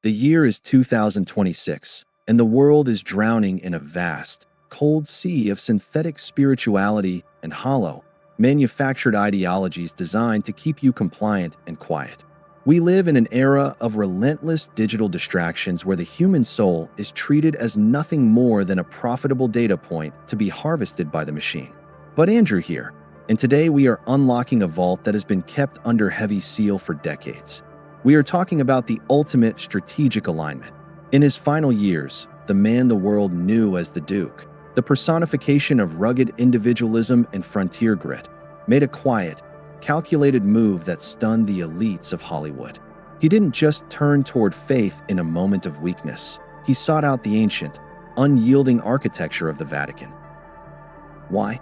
The year is 2026, and the world is drowning in a vast, cold sea of synthetic spirituality and hollow, manufactured ideologies designed to keep you compliant and quiet. We live in an era of relentless digital distractions where the human soul is treated as nothing more than a profitable data point to be harvested by the machine. But Andrew here, and today we are unlocking a vault that has been kept under heavy seal for decades. We are talking about the ultimate strategic alignment. In his final years, the man the world knew as the Duke, the personification of rugged individualism and frontier grit, made a quiet, calculated move that stunned the elites of Hollywood. He didn't just turn toward faith in a moment of weakness. He sought out the ancient, unyielding architecture of the Vatican. Why?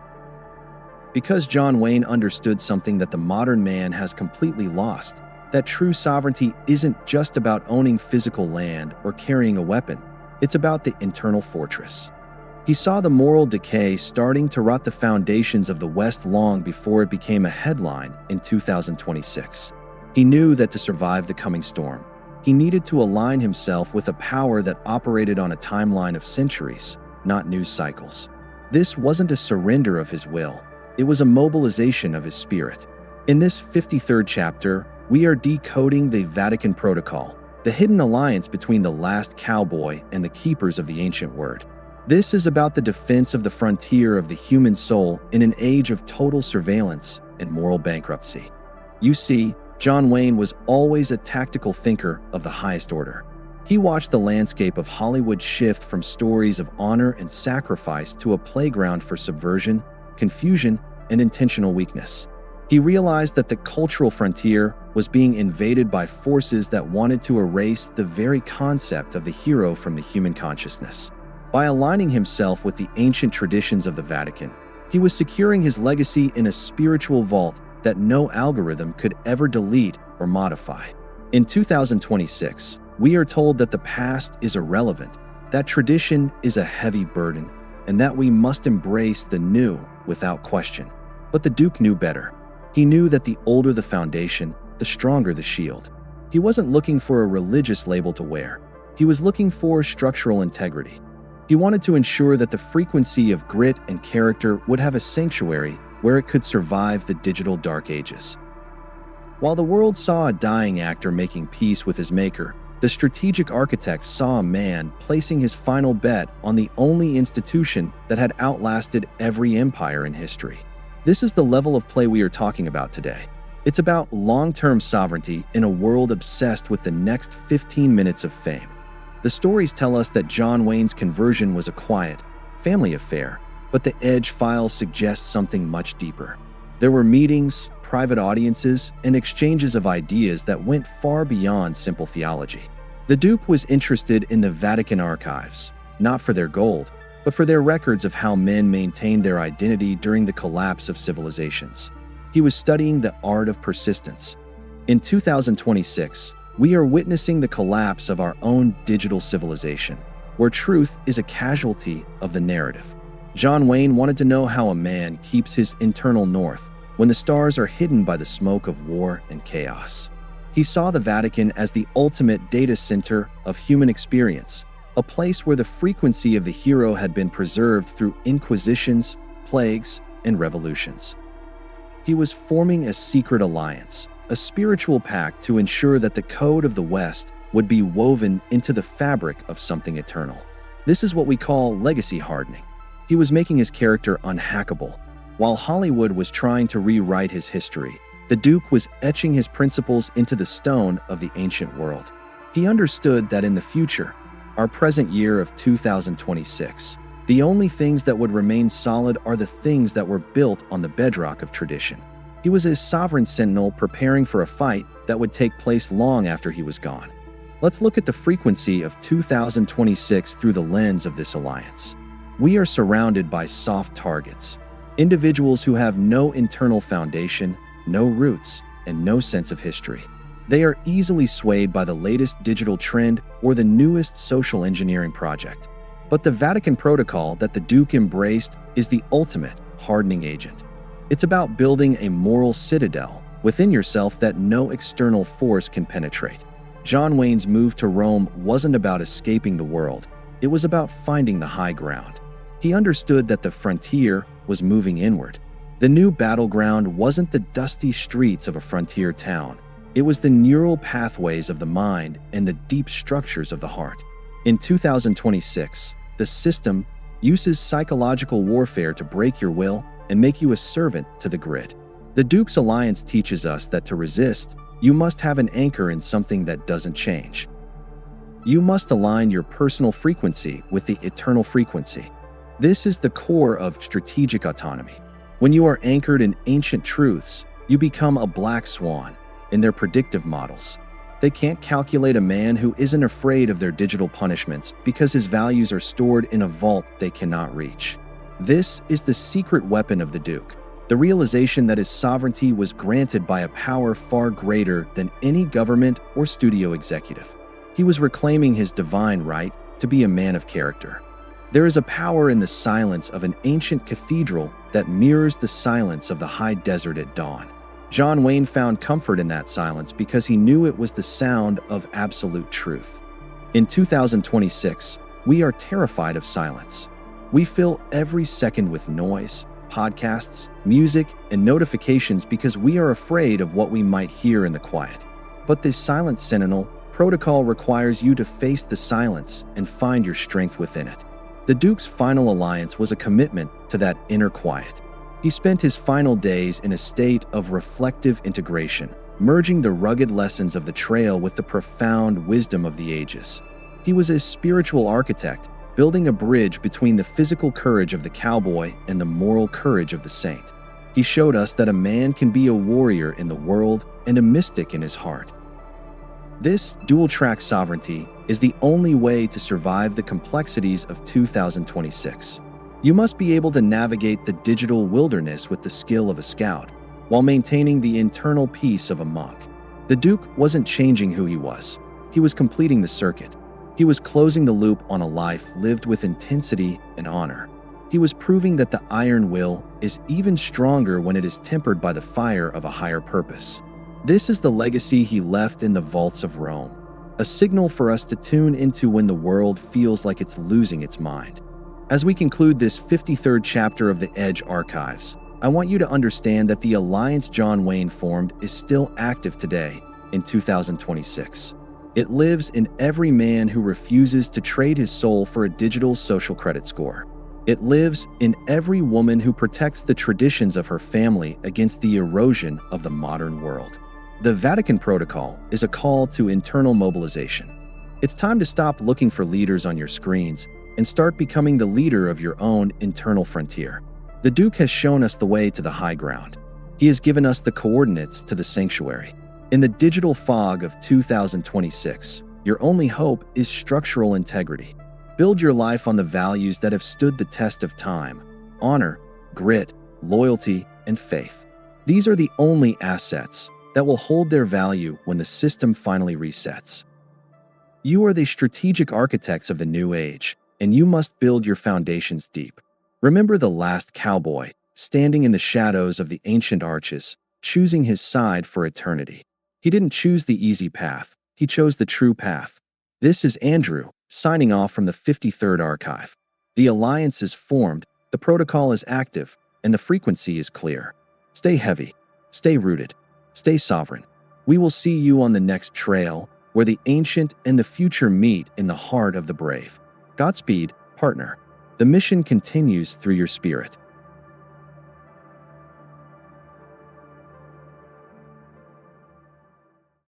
Because John Wayne understood something that the modern man has completely lost, that true sovereignty isn't just about owning physical land or carrying a weapon. It's about the internal fortress. He saw the moral decay starting to rot the foundations of the West long before it became a headline in 2026. He knew that to survive the coming storm, he needed to align himself with a power that operated on a timeline of centuries, not news cycles. This wasn't a surrender of his will. It was a mobilization of his spirit. In this 53rd chapter, we are decoding the Vatican Protocol, the hidden alliance between the last cowboy and the keepers of the ancient word. This is about the defense of the frontier of the human soul in an age of total surveillance and moral bankruptcy. You see, John Wayne was always a tactical thinker of the highest order. He watched the landscape of Hollywood shift from stories of honor and sacrifice to a playground for subversion, confusion, and intentional weakness. He realized that the cultural frontier was being invaded by forces that wanted to erase the very concept of the hero from the human consciousness. By aligning himself with the ancient traditions of the Vatican, he was securing his legacy in a spiritual vault that no algorithm could ever delete or modify. In 2026, we are told that the past is irrelevant, that tradition is a heavy burden, and that we must embrace the new without question. But the Duke knew better. He knew that the older the foundation, the stronger the shield. He wasn't looking for a religious label to wear. He was looking for structural integrity. He wanted to ensure that the frequency of grit and character would have a sanctuary where it could survive the digital dark ages. While the world saw a dying actor making peace with his maker, the strategic architect saw a man placing his final bet on the only institution that had outlasted every empire in history. This is the level of play we are talking about today. It's about long-term sovereignty in a world obsessed with the next 15 minutes of fame. The stories tell us that John Wayne's conversion was a quiet, family affair, but the Edge files suggest something much deeper. There were meetings, private audiences, and exchanges of ideas that went far beyond simple theology. The Duke was interested in the Vatican archives, not for their gold, but for their records of how men maintained their identity during the collapse of civilizations. He was studying the art of persistence. In 2026, we are witnessing the collapse of our own digital civilization, where truth is a casualty of the narrative. John Wayne wanted to know how a man keeps his internal north when the stars are hidden by the smoke of war and chaos. He saw the Vatican as the ultimate data center of human experience, a place where the frequency of the hero had been preserved through inquisitions, plagues, and revolutions. He was forming a secret alliance, a spiritual pact to ensure that the code of the West would be woven into the fabric of something eternal. This is what we call legacy hardening. He was making his character unhackable. While Hollywood was trying to rewrite his history, the Duke was etching his principles into the stone of the ancient world. He understood that in the future, our present year of 2026, the only things that would remain solid are the things that were built on the bedrock of tradition. He was a sovereign sentinel preparing for a fight that would take place long after he was gone. Let's look at the frequency of 2026 through the lens of this alliance. We are surrounded by soft targets, individuals who have no internal foundation, no roots, and no sense of history. They are easily swayed by the latest digital trend or the newest social engineering project. But the Vatican Protocol that the Duke embraced is the ultimate hardening agent. It's about building a moral citadel within yourself that no external force can penetrate. John Wayne's move to Rome wasn't about escaping the world, it was about finding the high ground. He understood that the frontier was moving inward. The new battleground wasn't the dusty streets of a frontier town. It was the neural pathways of the mind and the deep structures of the heart. In 2026, the system uses psychological warfare to break your will and make you a servant to the grid. The Duke's Alliance teaches us that to resist, you must have an anchor in something that doesn't change. You must align your personal frequency with the eternal frequency. This is the core of strategic autonomy. When you are anchored in ancient truths, you become a black swan in their predictive models. They can't calculate a man who isn't afraid of their digital punishments because his values are stored in a vault they cannot reach. This is the secret weapon of the Duke, the realization that his sovereignty was granted by a power far greater than any government or studio executive. He was reclaiming his divine right to be a man of character. There is a power in the silence of an ancient cathedral that mirrors the silence of the high desert at dawn. John Wayne found comfort in that silence because he knew it was the sound of absolute truth. In 2026, we are terrified of silence. We fill every second with noise, podcasts, music, and notifications because we are afraid of what we might hear in the quiet. But the Silent Sentinel protocol requires you to face the silence and find your strength within it. The Duke's final alliance was a commitment to that inner quiet. He spent his final days in a state of reflective integration, merging the rugged lessons of the trail with the profound wisdom of the ages. He was a spiritual architect, building a bridge between the physical courage of the cowboy and the moral courage of the saint. He showed us that a man can be a warrior in the world and a mystic in his heart. This dual-track sovereignty is the only way to survive the complexities of 2026. You must be able to navigate the digital wilderness with the skill of a scout, while maintaining the internal peace of a monk. The Duke wasn't changing who he was completing the circuit. He was closing the loop on a life lived with intensity and honor. He was proving that the iron will is even stronger when it is tempered by the fire of a higher purpose. This is the legacy he left in the vaults of Rome, a signal for us to tune into when the world feels like it's losing its mind. As we conclude this 53rd chapter of the Edge Archives, I want you to understand that the alliance John Wayne formed is still active today in 2026. It lives in every man who refuses to trade his soul for a digital social credit score. It lives in every woman who protects the traditions of her family against the erosion of the modern world. The Vatican Protocol is a call to internal mobilization. It's time to stop looking for leaders on your screens and start becoming the leader of your own internal frontier. The Duke has shown us the way to the high ground. He has given us the coordinates to the sanctuary. In the digital fog of 2026, your only hope is structural integrity. Build your life on the values that have stood the test of time: honor, grit, loyalty, and faith. These are the only assets that will hold their value when the system finally resets. You are the strategic architects of the new age, and you must build your foundations deep. Remember the last cowboy, standing in the shadows of the ancient arches, choosing his side for eternity. He didn't choose the easy path, he chose the true path. This is Andrew, signing off from the 53rd Archive. The alliance is formed, the protocol is active, and the frequency is clear. Stay heavy, stay rooted, stay sovereign. We will see you on the next trail, where the ancient and the future meet in the heart of the brave. Godspeed, partner. The mission continues through your spirit.